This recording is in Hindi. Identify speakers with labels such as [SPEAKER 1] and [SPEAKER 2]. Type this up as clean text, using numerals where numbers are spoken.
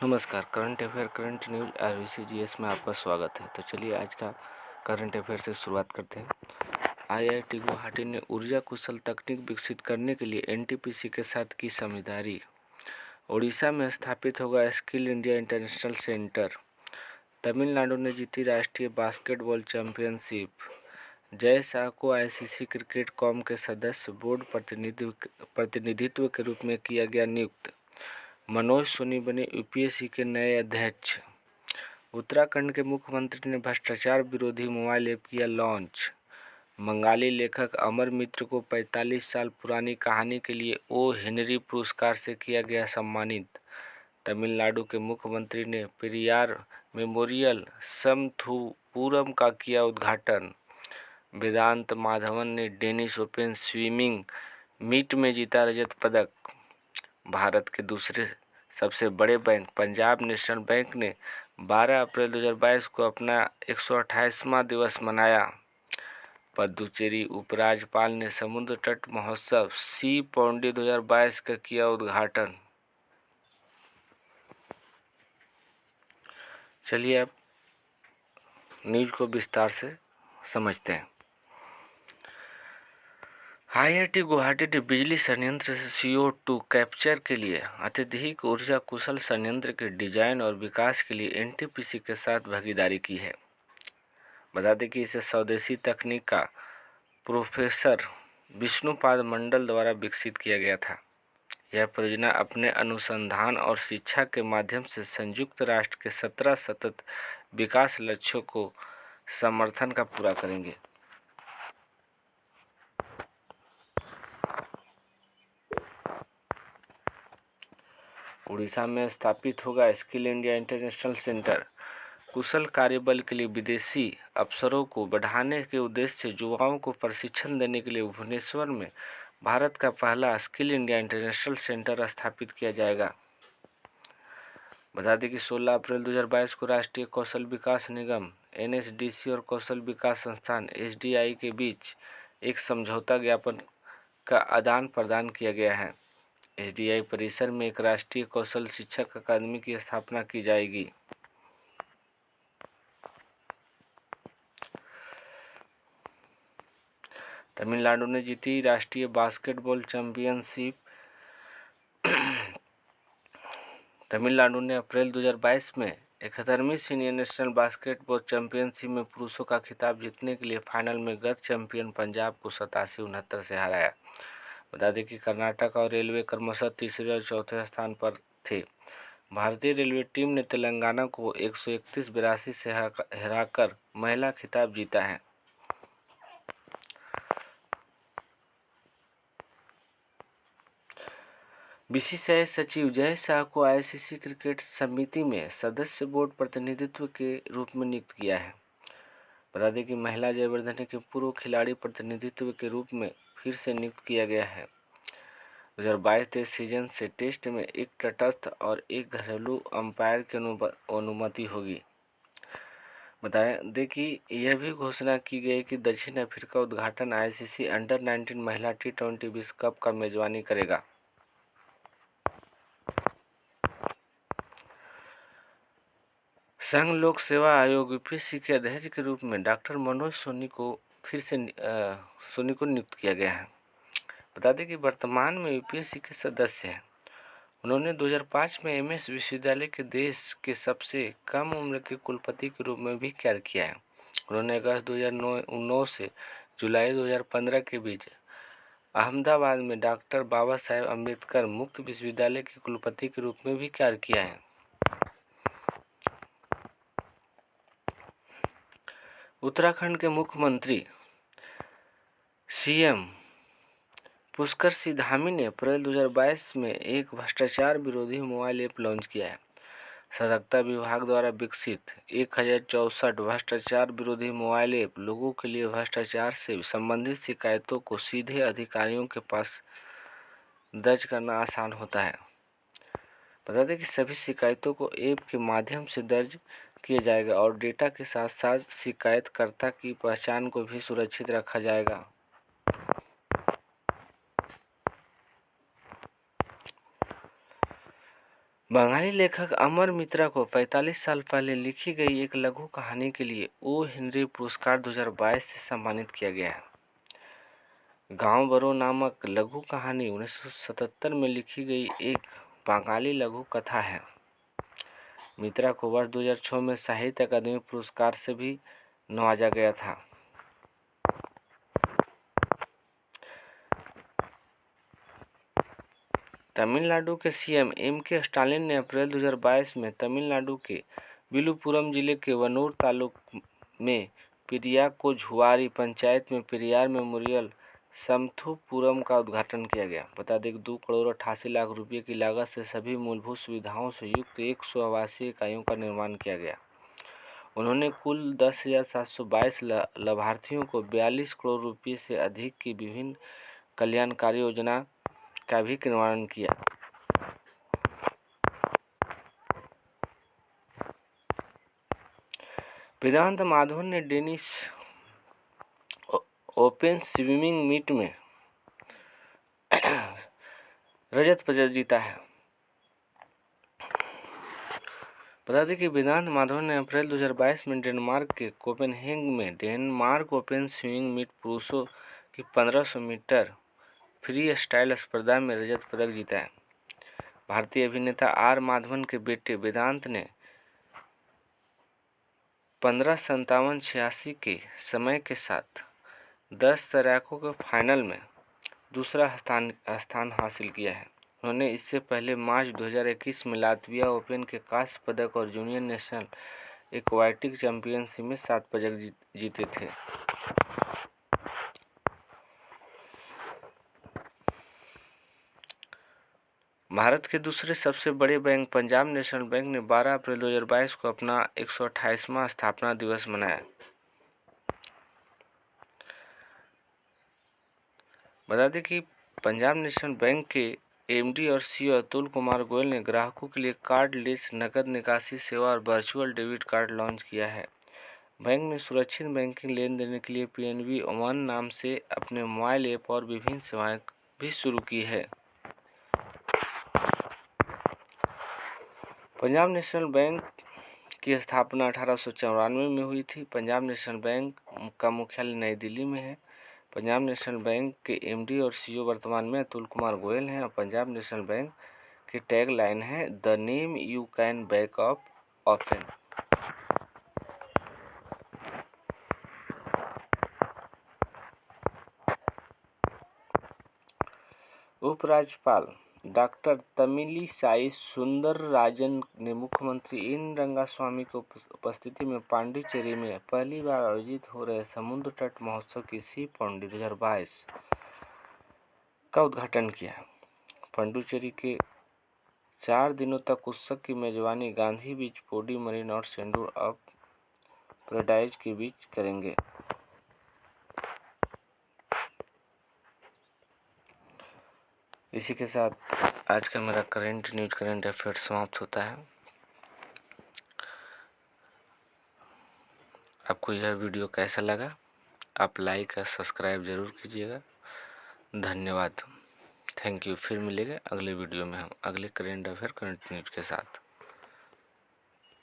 [SPEAKER 1] नमस्कार। Current affair current news RVCGS में आपका स्वागत है। तो चलिए आज का करंट अफेयर से शुरुआत करते हैं। IIT गुवाहाटी ने ऊर्जा कुशल तकनीक विकसित करने के लिए NTPC के साथ की साझेदारी। उड़ीसा में स्थापित होगा skill India international centre. Tamil Nadu ने जीती राष्ट्रीय बास्केटबॉल चैंपियनशिप। जय शाह को ICC क्रिकेट कॉम के सदस्य बोर्ड प्रतिनिधित्व के रूप में किया गया नियुक्त। मनोज सोनी बने UPSC के नए अध्यक्ष। उत्तराखंड के मुख्यमंत्री ने भ्रष्टाचार विरोधी मोबाइल ऐप किया लॉन्च। बंगाली लेखक अमर मित्र को 45 साल पुरानी कहानी के लिए ओ हेनरी पुरस्कार से किया गया सम्मानित। तमिलनाडु के मुख्यमंत्री ने पेरियार मेमोरियल समथुपुरम का किया उद्घाटन। वेदांत माधवन ने डेनिस ओपन स्विमिंग मीट में जीता रजत पदक। भारत के दूसरे सबसे बड़े बैंक पंजाब नेशनल बैंक ने 12 अप्रैल 2022 को अपना 128वां दिवस मनाया। पुदुचेरी उपराज्यपाल ने समुद्र तट महोत्सव सी पौंडी 2022 का किया उद्घाटन। चलिए अब न्यूज को विस्तार से समझते हैं। IIT गुवाहाटी ने बिजली संयंत्र से CO2 कैप्चर के लिए अत्यधिक ऊर्जा कुशल संयंत्र के डिजाइन और विकास के लिए NTPC के साथ भागीदारी की है। बता दें कि इसे स्वदेशी तकनीक का प्रोफेसर विष्णुपाद मंडल द्वारा विकसित किया गया था। यह परियोजना अपने अनुसंधान और शिक्षा के माध्यम से संयुक्त राष्ट्र के 17 सतत विकास लक्ष्यों को समर्थन का पूरा करेंगे। उड़ीसा में स्थापित होगा स्किल इंडिया इंटरनेशनल सेंटर। कुशल कार्यबल के लिए विदेशी अवसरों को बढ़ाने के उद्देश्य से युवाओं को प्रशिक्षण देने के लिए भुवनेश्वर में भारत का पहला स्किल इंडिया इंटरनेशनल सेंटर स्थापित किया जाएगा। बता दें कि 16 अप्रैल 2022 को राष्ट्रीय कौशल विकास निगम NSDC और कौशल विकास संस्थान SDI के बीच एक समझौता ज्ञापन का आदान प्रदान किया गया है। SDI परिसर में एक राष्ट्रीय कौशल शिक्षक अकादमी की स्थापना की जाएगी। तमिलनाडु ने जीती राष्ट्रीय बास्केटबॉल चैंपियनशिप। तमिलनाडु ने अप्रैल 2022 में 71वीं सीनियर नेशनल बास्केटबॉल चैंपियनशिप में पुरुषों का खिताब जीतने के लिए फाइनल में गत चैंपियन पंजाब को 87-69 से हराया। बता दें कि कर्नाटक और रेलवे क्रमशः तीसरे और चौथे स्थान पर थे। भारतीय रेलवे टीम ने तेलंगाना को 131-82 से हराकर महिला खिताब जीता है। BCCI सचिव जय शाह को ICC क्रिकेट समिति में सदस्य बोर्ड प्रतिनिधित्व के रूप में नियुक्त किया है। बता दें कि महिला जयवर्धने के पूर्व खिलाड़ी प्रतिनिधित्व के रूप में फिर से नियुक्त किया गया है। 2022-23 सीजन से टेस्ट में एक तटस्थ और एक घरेलू अंपायर की अनुमति होगी। बताएं दें कि यह भी घोषणा की गई कि दक्षिण अफ्रीका उद्घाटन ICC अंडर-19 महिला T20 विश्व कप का मेजबानी करेगा। संघ लोक सेवा आयोग UPSC के अध्यक्ष के रूप में डॉक्टर मनोज सोनी को नियुक्त किया गया है। बता दें कि वर्तमान में UPSC के सदस्य हैं। उन्होंने 2005 में MS विश्वविद्यालय के देश के सबसे कम उम्र के कुलपति के रूप में भी कार्य किया है। उन्होंने अगस्त 2009 से जुलाई 2015 के बीच अहमदाबाद में डॉक्टर बाबा साहेब अम्बेडकर मुक्त विश्वविद्यालय के कुलपति के रूप में भी कार्य किया है। उत्तराखंड के मुख्यमंत्री CM पुष्कर सिंह धामी ने अप्रैल 2022 में एक भ्रष्टाचार विरोधी मोबाइल ऐप लॉन्च किया है। सतर्कता विभाग द्वारा विकसित 1064 भ्रष्टाचार विरोधी मोबाइल ऐप लोगों के लिए भ्रष्टाचार से संबंधित शिकायतों को सीधे अधिकारियों के पास दर्ज करना आसान होता है। बता दें कि सभी शिकायतों को ऐप के माध्यम से दर्ज किया जाएगा और डेटा के साथ साथ शिकायतकर्ता की पहचान को भी सुरक्षित रखा जाएगा। बंगाली लेखक अमर मित्रा को 45 साल पहले लिखी गई एक लघु कहानी के लिए ओ हेनरी पुरस्कार 2022 से सम्मानित किया गया है। गांव बरो नामक लघु कहानी 1977 में लिखी गई एक बंगाली लघु कथा है। मित्रा को वर्ष 2006 में साहित्य अकादमी पुरस्कार से भी नवाजा गया था। तमिलनाडु के सीएम एम.के. स्टालिन ने अप्रैल 2022 में तमिलनाडु के विलुपुरम जिले के वनूर तालुक में पेरियाकोझुवारी पंचायत में पेरियार मेमोरियल समथुपुरम का उद्घाटन किया गया। बता दें कि 2 करोड़ 88 लाख रुपये की लागत से सभी मूलभूत सुविधाओं से युक्त 100 आवासीय इकाइयों का निर्माण किया गया। उन्होंने कुल 10,722 लाभार्थियों को 42 करोड़ रुपये से अधिक की विभिन्न कल्याणकारी योजना का भी निर्माण किया। वेदांत माधवन ने डेनिश ओपन स्विमिंग मीट में रजत पदक जीता है। बता दें कि वेदांत माधवन ने अप्रैल 2022 में डेनमार्क के कोपेनहेगन में डेनमार्क ओपन स्विमिंग मीट पुरुषों की 1500 मीटर फ्री स्टाइल स्पर्धा में रजत पदक जीता है। भारतीय अभिनेता आर माधवन के बेटे वेदांत ने 15:57:86 के समय के साथ 10 तैराकों के फाइनल में दूसरा स्थान हासिल किया है। उन्होंने इससे पहले मार्च 2021 में लातविया ओपन के कांस्य पदक और जूनियर नेशनल एक्वाटिक चैंपियनशिप में 7 पदक जीते थे। भारत के दूसरे सबसे बड़े बैंक पंजाब नेशनल बैंक ने 12 अप्रैल 2022 को अपना 128वां स्थापना दिवस मनाया। बता दें कि पंजाब नेशनल बैंक के एमडी और सीईओ अतुल कुमार गोयल ने ग्राहकों के लिए कार्डलेस नकद निकासी सेवा और वर्चुअल डेबिट कार्ड लॉन्च किया है। बैंक ने सुरक्षित बैंकिंग लेन देन के लिए पीएनबी वन नाम से अपने मोबाइल ऐप और विभिन्न सेवाएं भी शुरू की है। पंजाब नेशनल बैंक की स्थापना 1894 में हुई थी। पंजाब नेशनल बैंक का मुख्यालय नई दिल्ली में है। पंजाब नेशनल बैंक के एमडी और सीईओ वर्तमान में अतुल कुमार गोयल हैं और पंजाब नेशनल बैंक की टैग लाइन है the name you can back up often. उपराज्यपाल डॉक्टर तमिलिसाई सुंदरराजन ने मुख्यमंत्री एन रंगास्वामी की उपस्थिति में पांडिचेरी में पहली बार आयोजित हो रहे समुद्र तट महोत्सव की सी पौंडी 2022 का उद्घाटन किया। पांडिचेरी के 4 दिनों तक उत्सव की मेजबानी गांधी बीच, पोडी मरीन और सेंडूर ऑफ पैराडाइज के बीच करेंगे। इसी के साथ आज का मेरा करंट अफेयर समाप्त होता है। आपको यह वीडियो कैसा लगा? आप लाइक और सब्सक्राइब जरूर कीजिएगा। धन्यवाद। Thank you. फिर मिलेंगे अगले वीडियो में हम अगले करंट अफेयर करंट न्यूज के साथ।